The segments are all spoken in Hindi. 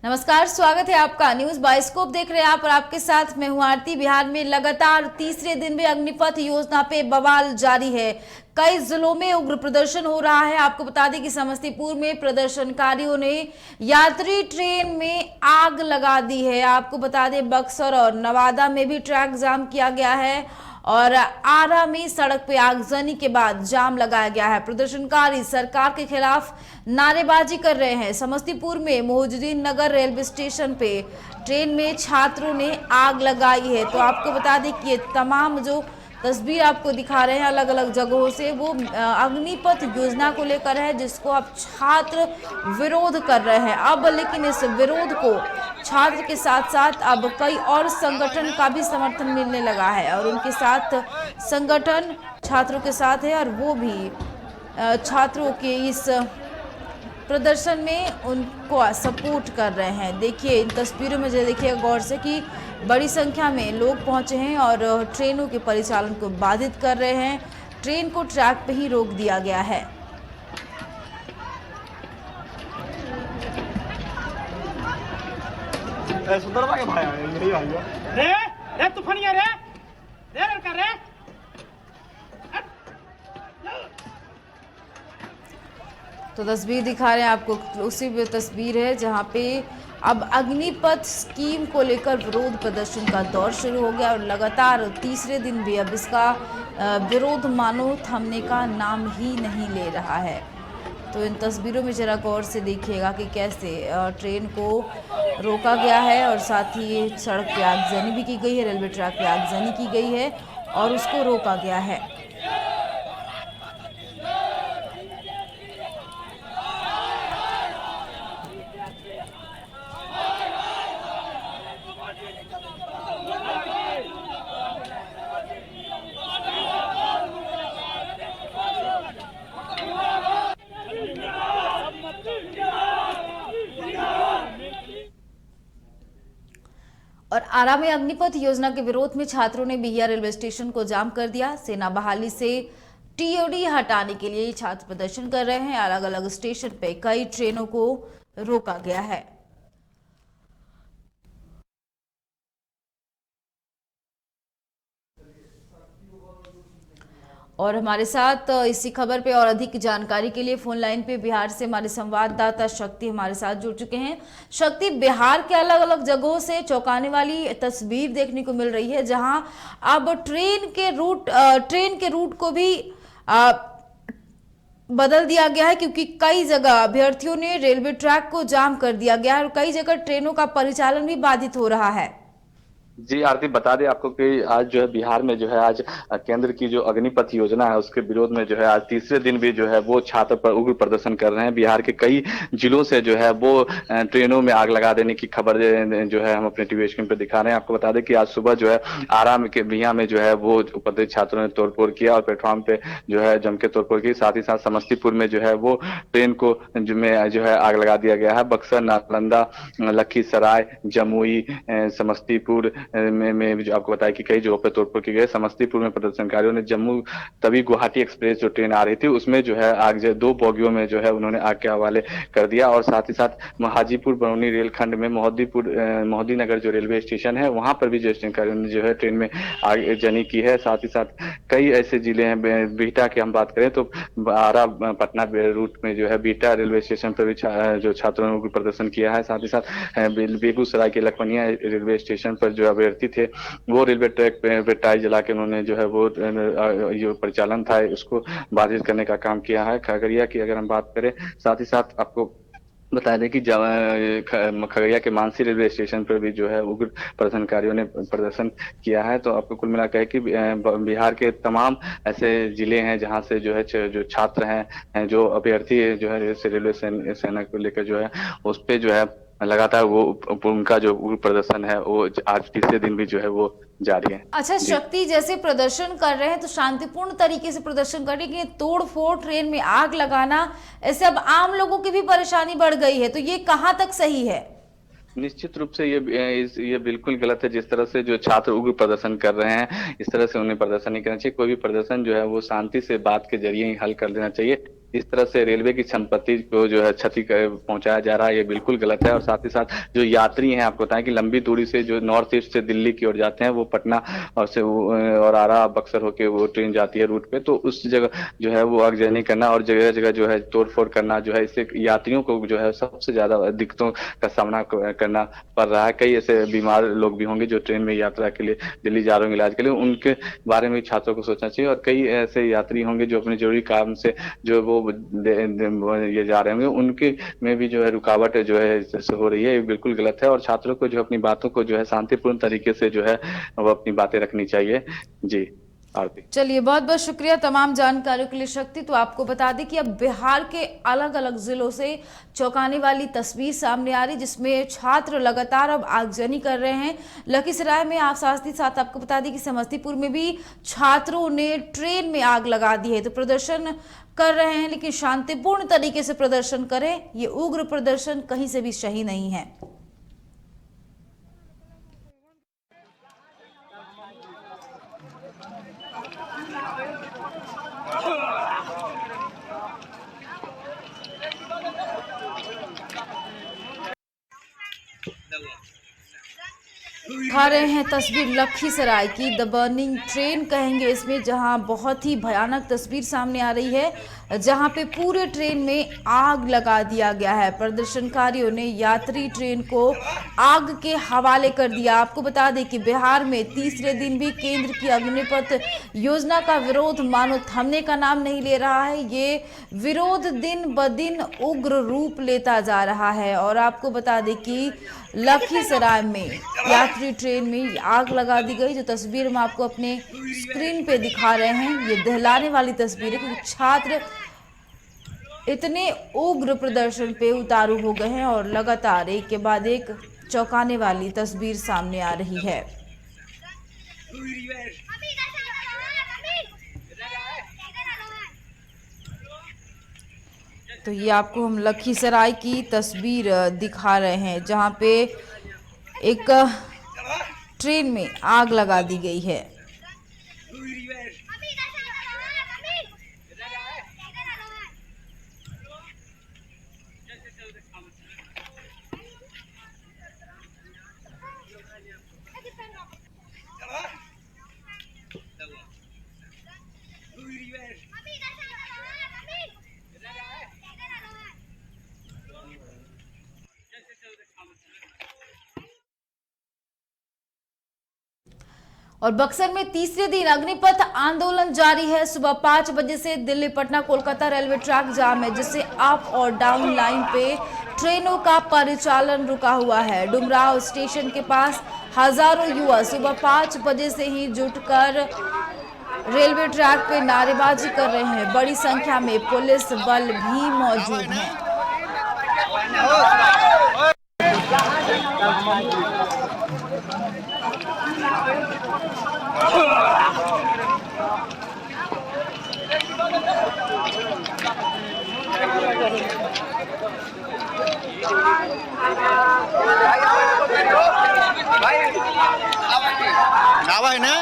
नमस्कार, स्वागत है आपका। न्यूज बाइस्कोप देख रहे हैं आप और आपके साथ मैं हूं आरती। बिहार में लगातार तीसरे दिन भी अग्निपथ योजना पे बवाल जारी है। कई जिलों में उग्र प्रदर्शन हो रहा है। आपको बता दें कि समस्तीपुर में प्रदर्शनकारियों ने यात्री ट्रेन में आग लगा दी है। आपको बता दें बक्सर और नवादा में भी ट्रैक जाम किया गया है और आरा में सड़क पे आगजनी के बाद जाम लगाया गया है। प्रदर्शनकारी सरकार के खिलाफ नारेबाजी कर रहे हैं। समस्तीपुर में मोहिउद्दीन नगर रेलवे स्टेशन पे ट्रेन में छात्रों ने आग लगाई है। तो आपको बता दें कि ये तमाम जो तस्वीर आपको दिखा रहे हैं अलग अलग जगहों से, वो अग्निपथ योजना को लेकर है, जिसको अब छात्र विरोध कर रहे हैं। अब लेकिन इस विरोध को छात्र के साथ साथ अब कई और संगठन का भी समर्थन मिलने लगा है और उनके साथ संगठन छात्रों के साथ है और वो भी छात्रों के इस प्रदर्शन में उनको सपोर्ट कर रहे हैं। देखिए इन तस्वीरों में जो देखिएगा गौर से कि बड़ी संख्या में लोग पहुंचे हैं और ट्रेनों के परिचालन को बाधित कर रहे हैं। ट्रेन को ट्रैक पे ही रोक दिया गया है। सुंदरता के भाई यही भाई रे रे तूफानिया रे रे लड़का रे। तो तस्वीर दिखा रहे हैं आपको, उसी तस्वीर है जहां पे अब अग्निपथ स्कीम को लेकर विरोध प्रदर्शन का दौर शुरू हो गया और लगातार तीसरे दिन भी अब इसका विरोध मानो थमने का नाम ही नहीं ले रहा है। तो इन तस्वीरों में जरा गौर से देखिएगा कि कैसे ट्रेन को रोका गया है और साथ ही सड़क पे आगजनी भी की गई है, रेलवे ट्रैक पे आगजनी की गई है और उसको रोका गया है। और आरा में अग्निपथ योजना के विरोध में छात्रों ने बिहिया रेलवे स्टेशन को जाम कर दिया। सेना बहाली से टीओडी हटाने के लिए छात्र प्रदर्शन कर रहे हैं। अलग अलग स्टेशन पे कई ट्रेनों को रोका गया है। और हमारे साथ इसी खबर पे और अधिक जानकारी के लिए फोन लाइन पे बिहार से हमारे संवाददाता शक्ति हमारे साथ जुड़ चुके हैं। शक्ति, बिहार के अलग अलग जगहों से चौंकाने वाली तस्वीर देखने को मिल रही है, जहां अब ट्रेन के रूट को भी बदल दिया गया है, क्योंकि कई जगह अभ्यर्थियों ने रेलवे ट्रैक को जाम कर दिया गया है और कई जगह ट्रेनों का परिचालन भी बाधित हो रहा है। जी आरती, बता दें आपको कि आज जो है बिहार में जो है आज केंद्र की जो अग्निपथ योजना है उसके विरोध में जो है आज तीसरे दिन भी जो है वो छात्र पर उग्र प्रदर्शन कर रहे हैं। बिहार के कई जिलों से जो है वो ट्रेनों में आग लगा देने की खबर जो है हम अपने टीवी स्क्रीन पर दिखा रहे हैं। आपको बता दें कि आज सुबह जो है आराम के बिहिया में जो है वो उपस्थित छात्रों ने तोड़फोड़ किया और प्लेटफॉर्म पे जो है जम के तोड़फोड़ की। साथ ही साथ समस्तीपुर में जो है वो ट्रेन को जो है आग लगा दिया गया है। बक्सर, नालंदा, लखीसराय, जमुई, समस्तीपुर में जो आपको बताया कि कई जगहों पर तोड़फोड़ की गई। समस्तीपुर में प्रदर्शनकारियों ने जम्मू तवी गुवाहाटी एक्सप्रेस जो ट्रेन आ रही थी उसमें जो है आग दो बोगियों में जो है उन्होंने आग के हवाले कर दिया। और साथ ही साथ हाजीपुर बरौनी रेलखंड में मोहिउद्दीन नगर जो रेलवे स्टेशन है वहां पर भी प्रदर्शनकारियों ने जो है ट्रेन में आगजनी की है। साथ ही साथ कई ऐसे जिले हैं, बिहटा की हम बात करें तो आरा पटना रूट में जो है बिहटा रेलवे स्टेशन पर भी जो छात्रों ने प्रदर्शन किया है। साथ ही साथ बेगूसराय के लखपनिया रेलवे स्टेशन पर जो अभ्यर्थी थे वो रेलवे ट्रैक पे टाई जला के उन्होंने जो है वो जो परिचालन था उसको बाधित करने का काम किया है। खगड़िया की अगर हम बात करें, साथ ही साथ आपको बता दें कि खगड़िया के मानसी रेलवे स्टेशन पर भी जो है उग्र प्रदर्शनकारियों ने प्रदर्शन किया है। तो आपको कुल मिलाकर है कि बिहार के तमाम ऐसे जिले हैं जहां से जो है जो छात्र हैं, जो अभ्यर्थी जो है रेलवे सेना को लेकर जो है उस पे जो है लगातार वो उनका जो उग्र प्रदर्शन है वो आज तीसरे दिन भी जो है वो जारी है। अच्छा शक्ति, जैसे प्रदर्शन कर रहे हैं तो शांतिपूर्ण तरीके से प्रदर्शन कर रहे हैं, तोड़ फोड़, ट्रेन में आग लगाना, ऐसे अब आम लोगों की भी परेशानी बढ़ गई है, तो ये कहाँ तक सही है? निश्चित रूप से ये बिल्कुल गलत है। जिस तरह से जो छात्र उग्र प्रदर्शन कर रहे हैं इस तरह से उन्हें प्रदर्शन नहीं करना चाहिए। कोई भी प्रदर्शन जो है वो शांति से बात के जरिए ही हल कर देना चाहिए। इस तरह से रेलवे की संपत्ति को जो है क्षति पहुंचाया जा रहा है, ये बिल्कुल गलत है। और साथ ही साथ जो यात्री हैं, आपको बताएं कि लंबी दूरी से जो नॉर्थ ईस्ट से दिल्ली की ओर जाते हैं, वो पटना और आरा बक्सर होके वो ट्रेन जाती है रूट पे, तो उस जगह जो है वो आगजनी करना और जगह जगह जो है तोड़फोड़ करना जो है, इससे यात्रियों को जो है सबसे ज्यादा दिक्कतों का सामना करना पड़ रहा है। कई ऐसे बीमार लोग भी होंगे जो ट्रेन में यात्रा के लिए दिल्ली जा रहे होंगे इलाज के लिए, उनके बारे में छात्रों को सोचना चाहिए। और कई ऐसे यात्री होंगे जो अपने जरूरी काम से जो वो ये जा रहे होंगे, उनके में भी जो है रुकावट जो है हो रही है, ये बिल्कुल गलत है। और छात्रों को जो अपनी बातों को जो है शांतिपूर्ण तरीके से जो है वो अपनी बातें रखनी चाहिए। जी आरती। चलिए, बहुत बहुत शुक्रिया तमाम जानकारियों के लिए शक्ति। तो आपको बता दें कि अब बिहार के अलग अलग जिलों से चौंकाने वाली तस्वीर सामने आ रही, जिसमें छात्र लगातार अब आगजनी कर रहे हैं। लखीसराय में आप साथ ही साथ आपको बता दें कि समस्तीपुर में भी छात्रों ने ट्रेन में आग लगा दी है। तो प्रदर्शन कर रहे हैं, लेकिन शांतिपूर्ण तरीके से प्रदर्शन करें, ये उग्र प्रदर्शन कहीं से भी सही नहीं है। दिखा रहे हैं तस्वीर लखीसराय की, द बर्निंग ट्रेन कहेंगे इसमें, जहां बहुत ही भयानक तस्वीर सामने आ रही है, जहां पे पूरे ट्रेन में आग लगा दिया गया है। प्रदर्शनकारियों ने यात्री ट्रेन को आग के हवाले कर दिया। आपको बता दें कि बिहार में तीसरे दिन भी केंद्र की अग्निपथ योजना का विरोध मानो थमने का नाम नहीं ले रहा है। ये विरोध दिन ब दिन उग्र रूप लेता जा रहा है। और आपको बता दें कि लखीसराय में यात्री ट्रेन में आग लगा दी गई। जो तस्वीर हम आपको अपने स्क्रीन पे दिखा रहे हैं, ये दहलाने वाली तस्वीर है, क्योंकि छात्र इतने उग्र प्रदर्शन पे उतारू हो गए हैं और लगातार एक के बाद एक चौंकाने वाली तस्वीर सामने आ रही है। तो ये आपको हम लखीसराय की तस्वीर दिखा रहे हैं, जहां पे एक ट्रेन में आग लगा दी गई है। और बक्सर में तीसरे दिन अग्निपथ आंदोलन जारी है। सुबह 5 बजे से दिल्ली पटना कोलकाता रेलवे ट्रैक जाम है, जिससे अप और डाउन लाइन पे ट्रेनों का परिचालन रुका हुआ है। डुमराव स्टेशन के पास हजारों युवा सुबह 5 बजे से ही जुटकर रेलवे ट्रैक पे नारेबाजी कर रहे हैं। बड़ी संख्या में पुलिस बल भी मौजूद है। है ना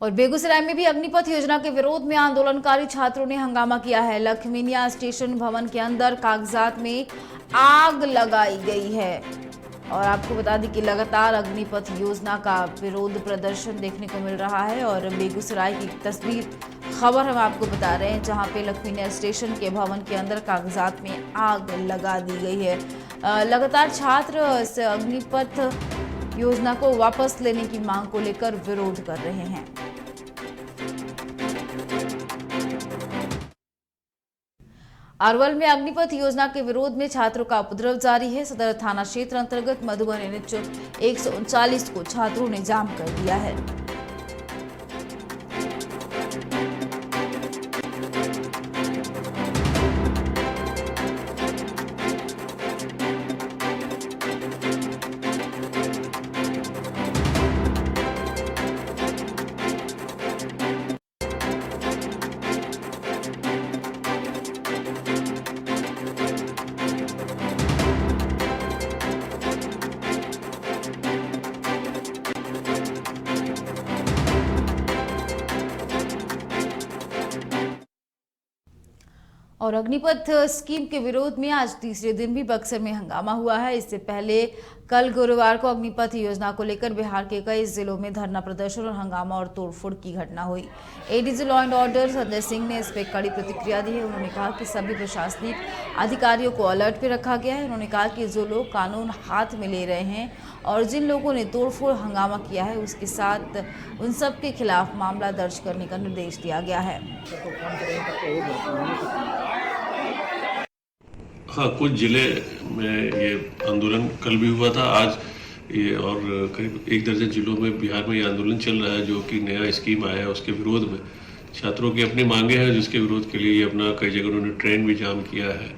और बेगूसराय में भी अग्निपथ योजना के विरोध में आंदोलनकारी छात्रों ने हंगामा किया है। लखमीनिया स्टेशन भवन के अंदर कागजात में आग लगाई गई है। और आपको बता दें कि लगातार अग्निपथ योजना का विरोध प्रदर्शन देखने को मिल रहा है। और बेगूसराय की तस्वीर खबर हम आपको बता रहे हैं, जहां पे लखमीनिया स्टेशन के भवन के अंदर कागजात में आग लगा दी गई है। लगातार छात्र इस अग्निपथ योजना को वापस लेने की मांग को लेकर विरोध कर रहे हैं। अरवल में अग्निपथ योजना के विरोध में छात्रों का उपद्रव जारी है। सदर थाना क्षेत्र अंतर्गत मधुबन NH 139 को छात्रों ने जाम कर दिया है। और अग्निपथ स्कीम के विरोध में आज तीसरे दिन भी बक्सर में हंगामा हुआ है। इससे पहले कल गुरुवार को अग्निपथ योजना को लेकर बिहार के कई जिलों में धरना प्रदर्शन और हंगामा और तोड़फोड़ की घटना हुई। ADG law and order Sanjay Singh ने इस पर कड़ी प्रतिक्रिया दी है। उन्होंने कहा कि सभी प्रशासनिक अधिकारियों को अलर्ट पे रखा गया है। उन्होंने कहा कि जो लोग कानून हाथ में ले रहे हैं और जिन लोगों ने तोड़फोड़ हंगामा किया है उसके साथ उन सब के खिलाफ मामला दर्ज करने का निर्देश दिया गया है। हाँ, कुछ जिले में ये आंदोलन कल भी हुआ था, आज ये और करीब 1 दर्जन जिलों में बिहार में ये आंदोलन चल रहा है जो कि नया स्कीम आया है उसके विरोध में। छात्रों की अपनी मांगे हैं जिसके विरोध के लिए ये अपना कई जगह उन्होंने ट्रेन भी जाम किया है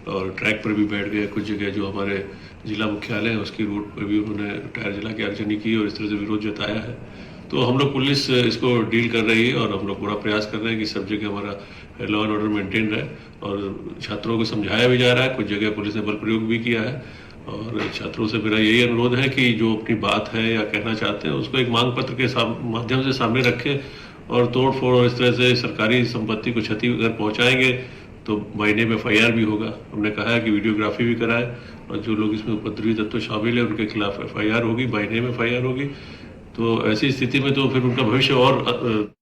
और ट्रैक पर भी बैठ गए। कुछ जगह जो हमारे जिला मुख्यालय है उसकी रोड पर भी उन्होंने टायर जला के आगजनी की और इस तरह से विरोध जताया है। तो हम लोग पुलिस इसको डील कर रही है और हम लोग पूरा प्रयास कर रहे हैं कि सब जगह हमारा लॉ एंड ऑर्डर मेंटेन रहे और छात्रों को समझाया भी जा रहा है। कुछ जगह पुलिस ने बल प्रयोग भी किया है और छात्रों से मेरा यही अनुरोध है कि जो अपनी बात है या कहना चाहते हैं उसको एक मांग पत्र के माध्यम से सामने रखें और तोड़ फोड़ और इस तरह से सरकारी संपत्ति को क्षति अगर पहुंचाएंगे तो महीने में FIR भी होगा। हमने कहा है कि वीडियोग्राफी भी कराए और जो लोग इसमें उपद्रवी तत्व शामिल है उनके खिलाफ FIR होगी, महीने में FIR होगी। तो ऐसी स्थिति में तो फिर उनका भविष्य और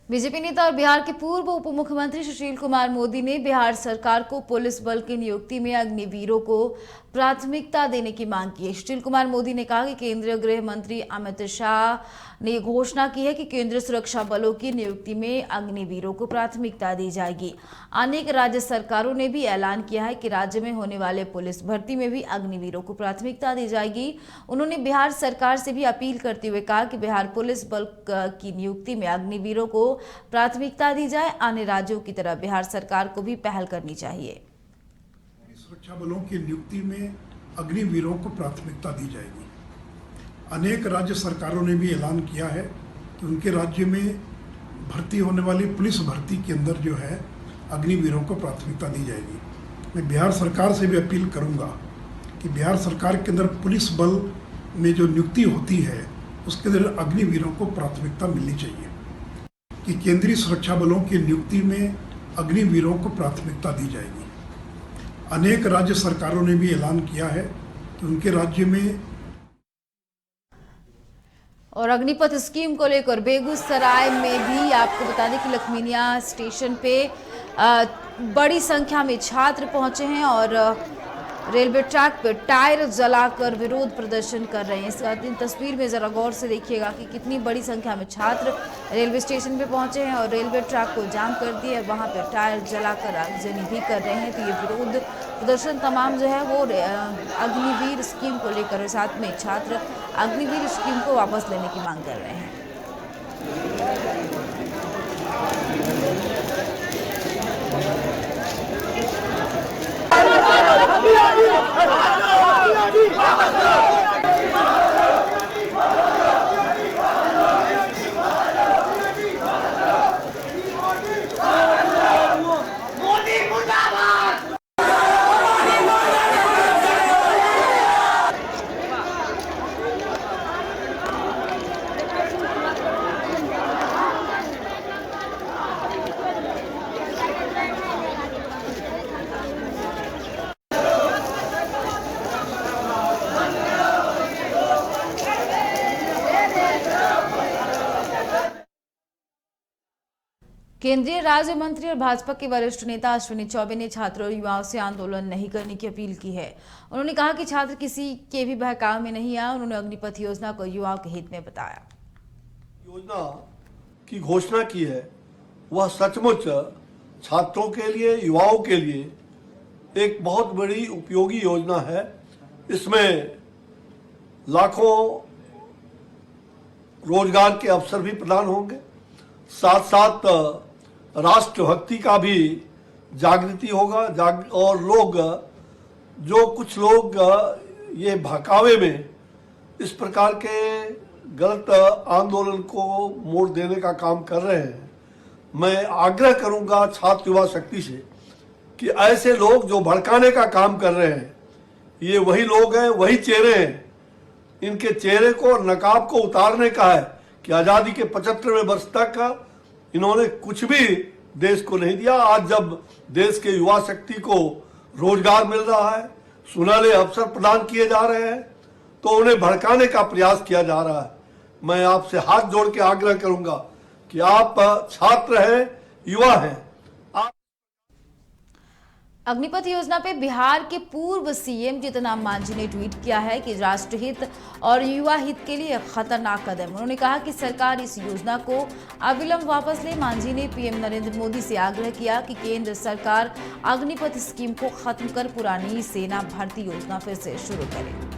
बीजेपी नेता और बिहार के पूर्व उप मुख्यमंत्री सुशील कुमार मोदी ने बिहार सरकार को पुलिस बल की नियुक्ति में अग्निवीरों को प्राथमिकता देने की मांग की है। सुशील कुमार मोदी ने कहा कि केंद्रीय गृह मंत्री अमित शाह ने घोषणा की है कि केंद्रीय सुरक्षा बलों की नियुक्ति में अग्निवीरों को प्राथमिकता दी जाएगी। अनेक राज्य सरकारों ने भी ऐलान किया है कि राज्य में होने वाले पुलिस भर्ती में भी अग्निवीरों को प्राथमिकता दी जाएगी। उन्होंने बिहार सरकार से भी अपील करते हुए कहा कि बिहार पुलिस बल की नियुक्ति में अग्निवीरों को प्राथमिकता दी जाए। अन्य राज्यों की तरह बिहार सरकार को भी पहल करनी चाहिए। सुरक्षा बलों की नियुक्ति में अग्निवीरों को प्राथमिकता दी जाएगी। अनेक राज्य सरकारों ने भी ऐलान किया है कि उनके राज्य में भर्ती होने वाली पुलिस भर्ती के अंदर जो है अग्निवीरों को प्राथमिकता दी जाएगी। मैं बिहार सरकार से भी अपील करूंगा कि बिहार सरकार के अंदर पुलिस बल में जो नियुक्ति होती है उसके अंदर अग्निवीरों को प्राथमिकता मिलनी चाहिए, कि केंद्रीय सुरक्षा बलों की नियुक्ति में अग्निवीरों को प्राथमिकता दी जाएगी। अनेक राज्य सरकारों ने भी ऐलान किया है कि उनके राज्य में और अग्निपथ स्कीम को लेकर बेगूसराय में भी आपको बता दें कि लखमीनिया स्टेशन पे बड़ी संख्या में छात्र पहुंचे हैं और रेलवे ट्रैक पर टायर जलाकर विरोध प्रदर्शन कर रहे हैं। इस तस्वीर में जरा गौर से देखिएगा कि कितनी बड़ी संख्या में छात्र रेलवे स्टेशन पे पहुंचे हैं और रेलवे ट्रैक को जाम कर दिया, वहां पर टायर जलाकर आगजनी भी कर रहे हैं। तो ये विरोध प्रदर्शन तमाम जो है वो अग्निवीर स्कीम को लेकर, साथ में छात्र अग्निवीर स्कीम को वापस लेने की मांग कर रहे हैं। केंद्रीय राज्य मंत्री और भाजपा के वरिष्ठ नेता अश्विनी चौबे ने छात्रों और युवाओं से आंदोलन नहीं करने की अपील की है। उन्होंने कहा कि छात्र किसी के भी बहकावे में नहीं आए। उन्होंने अग्निपथ योजना को युवाओं के हित में बताया। योजना की घोषणा की है वह सचमुच छात्रों के लिए, युवाओं के लिए एक बहुत बड़ी उपयोगी योजना है। इसमें लाखों रोजगार के अवसर भी प्रदान होंगे, साथ साथ राष्ट्रभक्ति का भी जागृति होगा और लोग जो कुछ लोग ये बहकावे में इस प्रकार के गलत आंदोलन को मोड़ देने का काम कर रहे हैं, मैं आग्रह करूंगा छात्र युवा शक्ति से कि ऐसे लोग जो भड़काने का काम कर रहे हैं ये वही लोग हैं, वही चेहरे हैं। इनके चेहरे को, नकाब को उतारने का है कि आज़ादी के 75वें वर्ष तक इन्होंने कुछ भी देश को नहीं दिया। आज जब देश के युवा शक्ति को रोजगार मिल रहा है, सुनहरे अवसर प्रदान किए जा रहे हैं, तो उन्हें भड़काने का प्रयास किया जा रहा है। मैं आपसे हाथ जोड़ के आग्रह करूंगा कि आप छात्र हैं, युवा हैं, अग्निपथ योजना पे बिहार के पूर्व सीएम जीतनराम मांझी ने ट्वीट किया है कि राष्ट्रहित और युवा हित के लिए खतरनाक कदम। उन्होंने कहा कि सरकार इस योजना को अविलंब वापस ले। मांझी ने पीएम नरेंद्र मोदी से आग्रह किया कि केंद्र सरकार अग्निपथ स्कीम को खत्म कर पुरानी सेना भर्ती योजना फिर से शुरू करे।